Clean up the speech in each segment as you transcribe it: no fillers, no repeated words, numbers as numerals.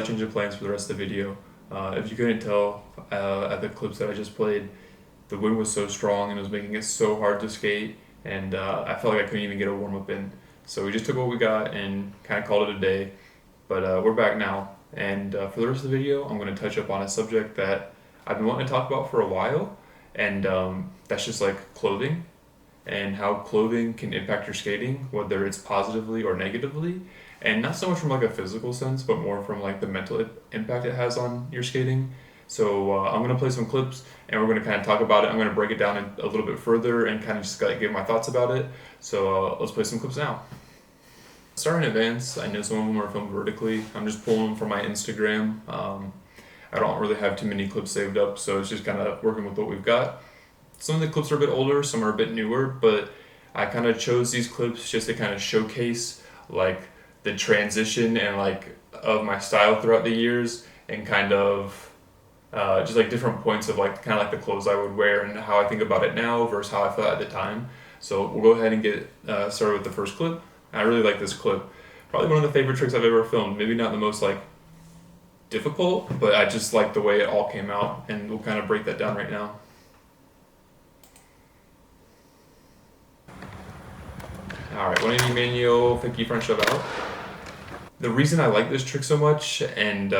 change of plans for the rest of the video. If you couldn't tell at the clips that I just played, the wind was so strong and it was making it so hard to skate, and I felt like I couldn't even get a warm-up in. So we just took what we got and kind of called it a day. But we're back now, and for the rest of the video, I'm going to touch up on a subject that I've been wanting to talk about for a while, and that's just like clothing and how clothing can impact your skating, whether it's positively or negatively, and not so much from like a physical sense, but more from like the mental impact it has on your skating. So I'm gonna play some clips and we're gonna kind of talk about it. I'm gonna break it down a little bit further and kind of just like give my thoughts about it. So let's play some clips now. Starting in advance, I know some of them are filmed vertically. I'm just pulling them from my Instagram. I don't really have too many clips saved up, so it's just kind of working with what we've got. Some of the clips are a bit older, some are a bit newer, but I kind of chose these clips just to kind of showcase like the transition and like of my style throughout the years, and kind of just like different points of like kind of like the clothes I would wear and how I think about it now versus how I felt at the time. So we'll go ahead and get started with the first clip. I really like this clip. Probably one of the favorite tricks I've ever filmed. Maybe not the most like difficult, but I just like the way it all came out, and we'll kind of break that down right now. Alright, 180 manual, 50 front shove out. The reason I like this trick so much, and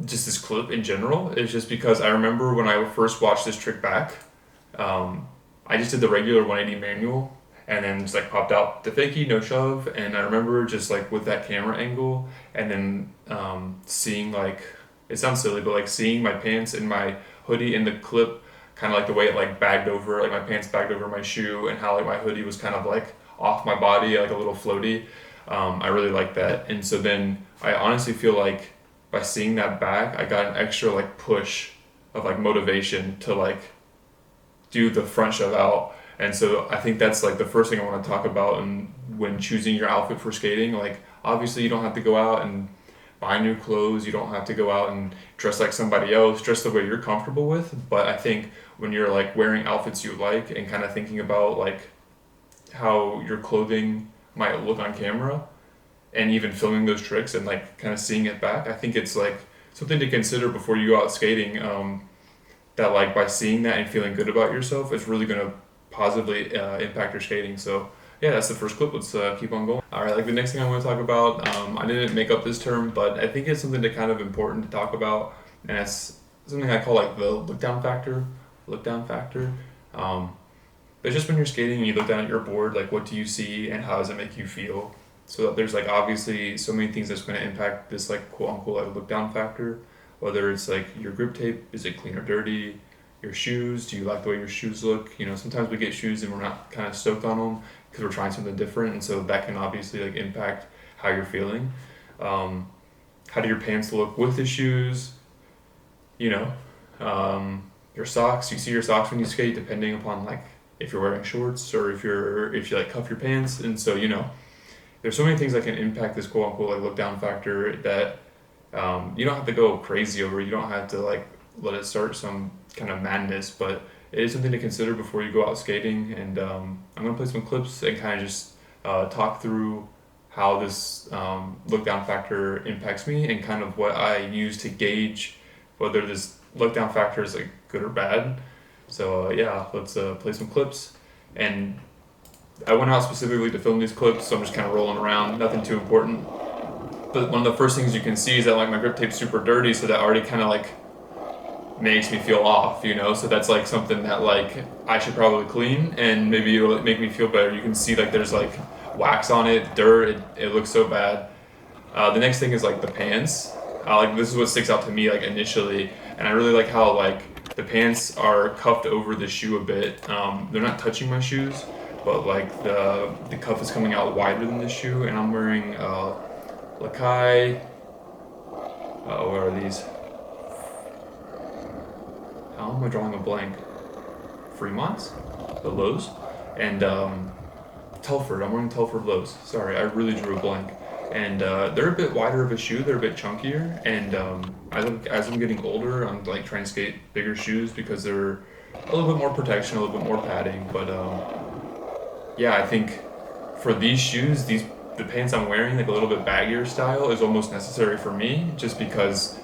just this clip in general, is just because I remember when I first watched this trick back, I just did the regular 180 manual, and then just like popped out the fakie, no shove, and I remember just like with that camera angle, and then seeing like, it sounds silly, but like seeing my pants and my hoodie in the clip, kind of like the way it like bagged over, like my pants bagged over my shoe, and how like my hoodie was kind of like off my body, like a little floaty. I really like that. And so then I honestly feel like by seeing that back, I got an extra like push of like motivation to like do the front shove out. And so I think that's like the first thing I want to talk about. And when choosing your outfit for skating, like obviously you don't have to go out and buy new clothes, you don't have to go out and dress like somebody else, dress the way you're comfortable with. But I think when you're like wearing outfits you like and kind of thinking about like how your clothing might look on camera, and even filming those tricks and like kind of seeing it back, I think it's like something to consider before you go out skating, that like by seeing that and feeling good about yourself, it's really going to positively impact your skating. So yeah, that's the first clip. Let's keep on going. All right, like the next thing I want to talk about, I didn't make up this term, but I think it's something to kind of important to talk about, and it's something I call like the look down factor. But just when you're skating and you look down at your board, like what do you see and how does it make you feel? So there's like obviously so many things that's going to impact this like quote unquote like look down factor. Whether it's like your grip tape, is it clean or dirty? Your shoes, do you like the way your shoes look? You know, sometimes we get shoes and we're not kind of stoked on them because we're trying something different, and so that can obviously like impact how you're feeling. How do your pants look with the shoes? You know, your socks. You see your socks when you skate, depending upon like if you're wearing shorts or if you like cuff your pants. And so, you know, there's so many things that can impact this quote unquote like look down factor that you don't have to go crazy over. You don't have to like let it start some kind of madness, but it is something to consider before you go out skating. And I'm gonna play some clips and kind of just talk through how this look down factor impacts me and kind of what I use to gauge whether this look down factor is like good or bad. So yeah, let's play some clips. And I went out specifically to film these clips, so I'm just kind of rolling around, nothing too important. But one of the first things you can see is that like my grip tape's super dirty, so that already kind of like makes me feel off, you know? So that's like something that like I should probably clean, and maybe it'll make me feel better. You can see like there's like wax on it, dirt, it looks so bad. The next thing is like the pants. Like this is what sticks out to me like initially, and I really like how like the pants are cuffed over the shoe a bit. They're not touching my shoes, but like the cuff is coming out wider than the shoe, and I'm wearing Lakai. Where are these? How am I drawing a blank? Fremont's? The lows? And Telford. I'm wearing Telford lows. Sorry, I really drew a blank. And they're a bit wider of a shoe, they're a bit chunkier, and as I'm getting older, I'm like trying to skate bigger shoes because they're a little bit more protection, a little bit more padding. But yeah, I think for these shoes, the pants I'm wearing, like a little bit baggier style, is almost necessary for me, just because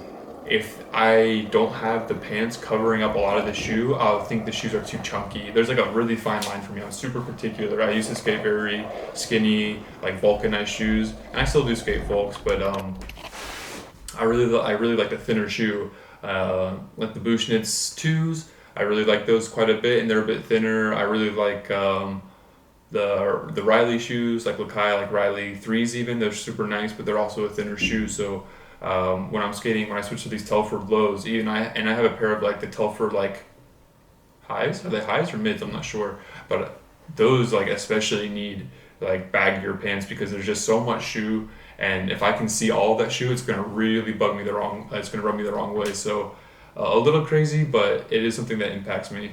if I don't have the pants covering up a lot of the shoe, I'll think the shoes are too chunky. There's like a really fine line for me. I'm super particular. I used to skate very skinny, like vulcanized shoes, and I still do skate Volks, but I really like the thinner shoe, like the Bushnitz twos. I really like those quite a bit, and they're a bit thinner. I really like the Riley shoes, like Lakai, like Riley threes even. They're super nice, but they're also a thinner shoe. So when I'm skating, when I switch to these Telford lows, I have a pair of like the Telford like highs. Are they highs or mids? I'm not sure, but those like especially need like baggier pants because there's just so much shoe, and if I can see all of that shoe, it's gonna really bug me the wrong. It's gonna rub me the wrong way. So a little crazy, but it is something that impacts me.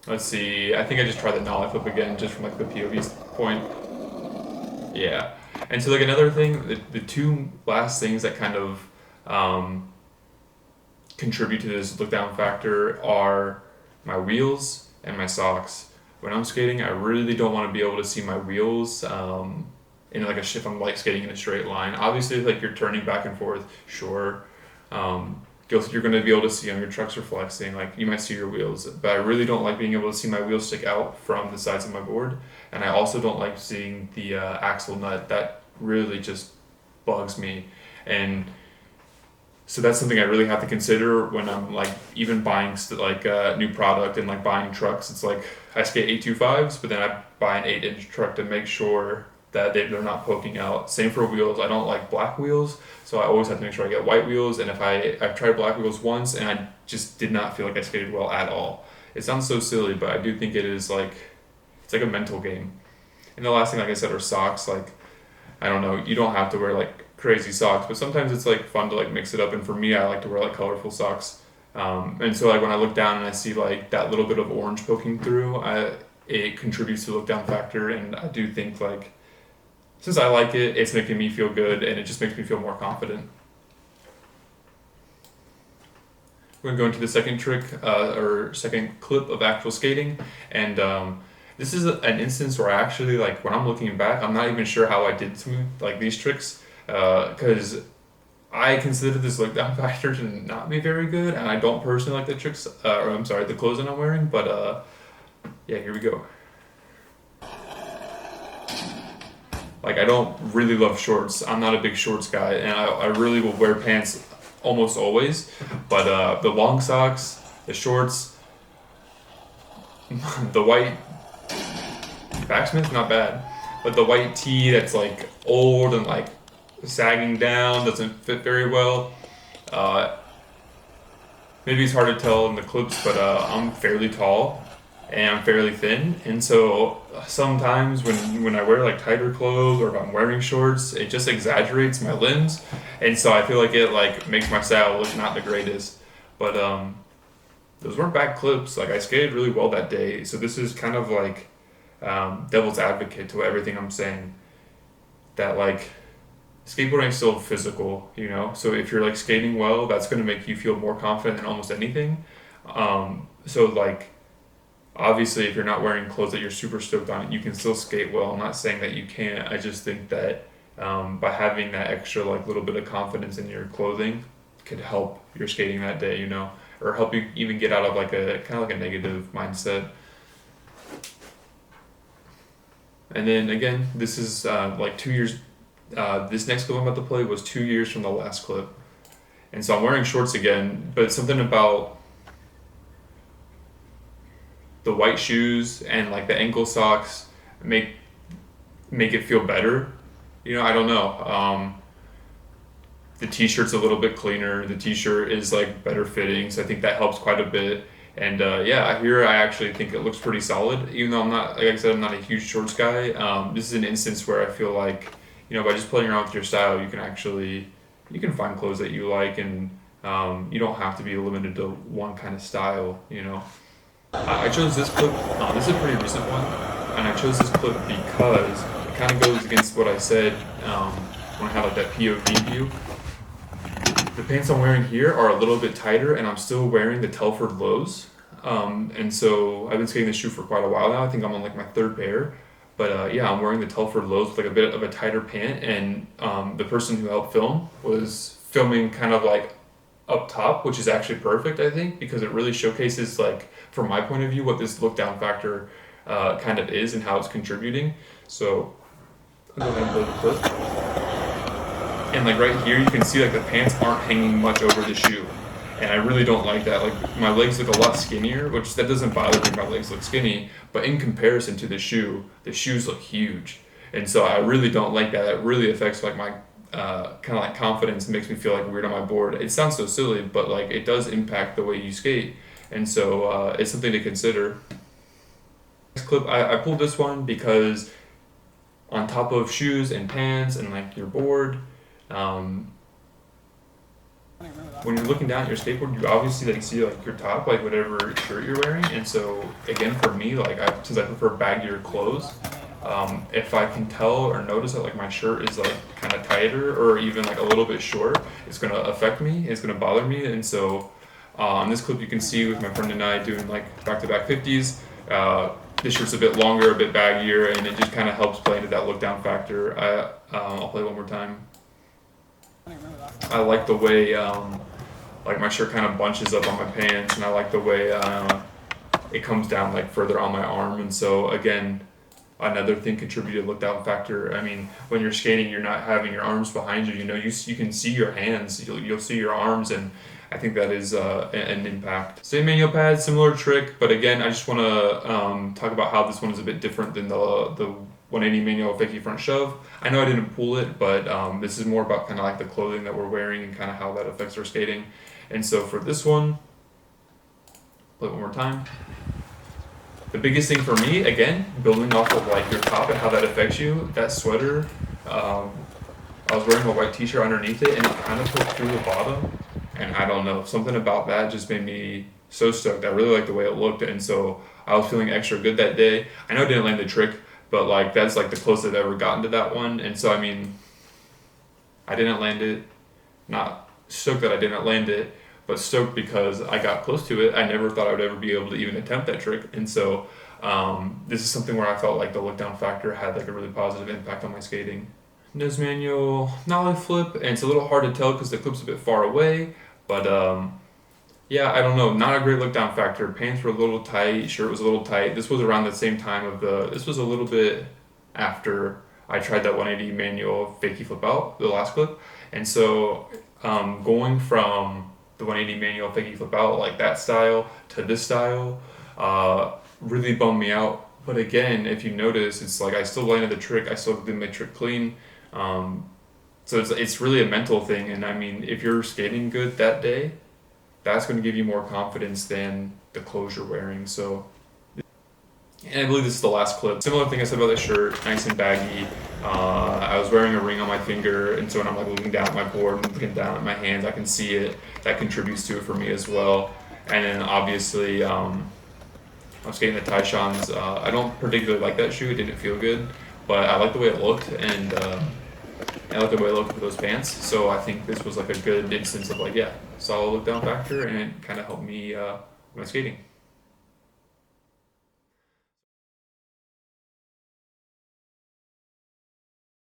Let's see. I think I just tried the nollie flip again, just from like the POV point. Yeah. And so like another thing, the two last things that kind of contribute to this look down factor are my wheels and my socks. When I'm skating, I really don't want to be able to see my wheels in like a shift. I'm like skating in a straight line. Obviously, like you're turning back and forth, sure. You're going to be able to see on your trucks are flexing, like you might see your wheels, but I really don't like being able to see my wheels stick out from the sides of my board, and I also don't like seeing the axle nut. That really just bugs me, and so that's something I really have to consider when I'm like even buying like new product and like buying trucks. It's like I skate 825s, but then I buy an 8-inch truck to make sure that they're not poking out. Same for wheels. I don't like black wheels, so I always have to make sure I get white wheels. And if I've tried black wheels once, and I just did not feel like I skated well at all. It sounds so silly, but I do think it is like, it's like a mental game. And the last thing, like I said, are socks. Like, I don't know, you don't have to wear like crazy socks, but sometimes it's like fun to like mix it up. And for me, I like to wear like colorful socks. And so like when I look down and I see like that little bit of orange poking through, it contributes to the look down factor. And I do think like, since I like it, it's making me feel good, and it just makes me feel more confident. We're going to go into the second trick, or second clip of actual skating, and this is an instance where I actually, like, when I'm looking back, I'm not even sure how I did some, like, these tricks, because I consider this look down factor to not be very good, and I don't personally like the tricks, or I'm sorry, the clothes that I'm wearing, but yeah, here we go. Like, I don't really love shorts. I'm not a big shorts guy, and I really will wear pants almost always. But the long socks, the shorts, the white backsmith, not bad. But the white tee that's like old and like sagging down, doesn't fit very well. Maybe it's hard to tell in the clips, but I'm fairly tall and I'm fairly thin, and so sometimes when I wear like tighter clothes or if I'm wearing shorts, it just exaggerates my limbs, and so I feel like it like makes my style look not the greatest. But those weren't bad clips. Like I skated really well that day, so this is kind of like devil's advocate to everything I'm saying. That like skateboarding is still physical, you know. So if you're like skating well, that's going to make you feel more confident than almost anything. So like, obviously, if you're not wearing clothes that you're super stoked on, you can still skate well. I'm not saying that you can't. I just think that by having that extra like little bit of confidence in your clothing could help your skating that day, you know, or help you even get out of like a kind of like a negative mindset. And then again, this is like 2 years. This next clip I'm about to play was 2 years from the last clip, and so I'm wearing shorts again. But something about the white shoes and like the ankle socks make it feel better. You know, I don't know. The t-shirt's a little bit cleaner. The t-shirt is like better fitting, so I think that helps quite a bit. And yeah, here I actually think it looks pretty solid, even though I'm not, like I said, I'm not a huge shorts guy. This is an instance where I feel like, you know, by just playing around with your style, you can find clothes that you like, and you don't have to be limited to one kind of style, you know. I chose this clip, this is a pretty recent one, and I chose this clip because it kind of goes against what I said when I had like that POV view. The pants I'm wearing here are a little bit tighter, and I'm still wearing the Telford lows. And so I've been skating this shoe for quite a while now. I think I'm on like my third pair. But yeah, I'm wearing the Telford lows with like a bit of a tighter pant, and the person who helped film was filming kind of like up top, which is actually perfect, I think, because it really showcases, like, from my point of view, what this look down factor kind of is and how it's contributing. So I'll go ahead and play the clip. And like right here, you can see like the pants aren't hanging much over the shoe. And I really don't like that. Like my legs look a lot skinnier, which that doesn't bother me. My legs look skinny, but in comparison to the shoes look huge. And so I really don't like that. It really affects like my kind of like confidence. It makes me feel like weird on my board. It sounds so silly, but like it does impact the way you skate. And so it's something to consider. Next clip, I pulled this one because on top of shoes and pants and like your board, when you're looking down at your skateboard, you obviously like see like your top, like whatever shirt you're wearing. And so again, for me, like since I prefer baggier clothes, if I can tell or notice that like my shirt is like kind of tighter or even like a little bit short, it's gonna affect me. It's gonna bother me. And so on this clip, you can see with my friend and I doing like back-to-back 50s. This shirt's a bit longer, a bit baggier, and it just kind of helps play into that look down factor. I'll play one more time. I like the way like my shirt kind of bunches up on my pants, and I like the way it comes down like further on my arm. And so again, another thing contributed look down factor. I mean, when you're skating, you're not having your arms behind you. You know, you can see your hands. You'll see your arms, and I think that is an impact. Same manual pad, similar trick, but again, I just want to talk about how this one is a bit different than the 180 manual fakie front shove. I know I didn't pull it, but this is more about kind of like the clothing that we're wearing and kind of how that affects our skating. And so for this one, play it one more time. The biggest thing for me, again, building off of like your top and how that affects you, that sweater, I was wearing a white t-shirt underneath it and it kind of poked through the bottom. And I don't know, something about that just made me so stoked. I really liked the way it looked, and so I was feeling extra good that day. I know I didn't land the trick, but like that's like the closest I've ever gotten to that one. And so I mean, I didn't land it. Not stoked that I didn't land it, but stoked because I got close to it. I never thought I would ever be able to even attempt that trick. And so this is something where I felt like the look down factor had like a really positive impact on my skating. Nose manual nollie flip, and it's a little hard to tell because the clip's a bit far away, but yeah, I don't know, not a great look down factor. Pants were a little tight, shirt was a little tight. This was around the same time of this was a little bit after I tried that 180 manual fakie flip out, the last clip. And so going from the 180 manual fakie flip out, like that style, to this style, really bummed me out. But again, if you notice, it's like I still landed the trick, I still did my trick clean. So it's really a mental thing. And I mean, if you're skating good that day, that's going to give you more confidence than the clothes you're wearing. So, and I believe this is the last clip. Similar thing I said about the shirt, nice and baggy. I was wearing a ring on my finger, and so when I'm like looking down at my board and looking down at my hands, I can see it. That contributes to it for me as well. And then obviously, I'm skating the Taishans. I don't particularly like that shoe. It didn't feel good, but I like the way it looked, and I like the way it looked with those pants. So I think this was like a good instance of like, yeah, solid look down factor, and it kind of helped me with my skating.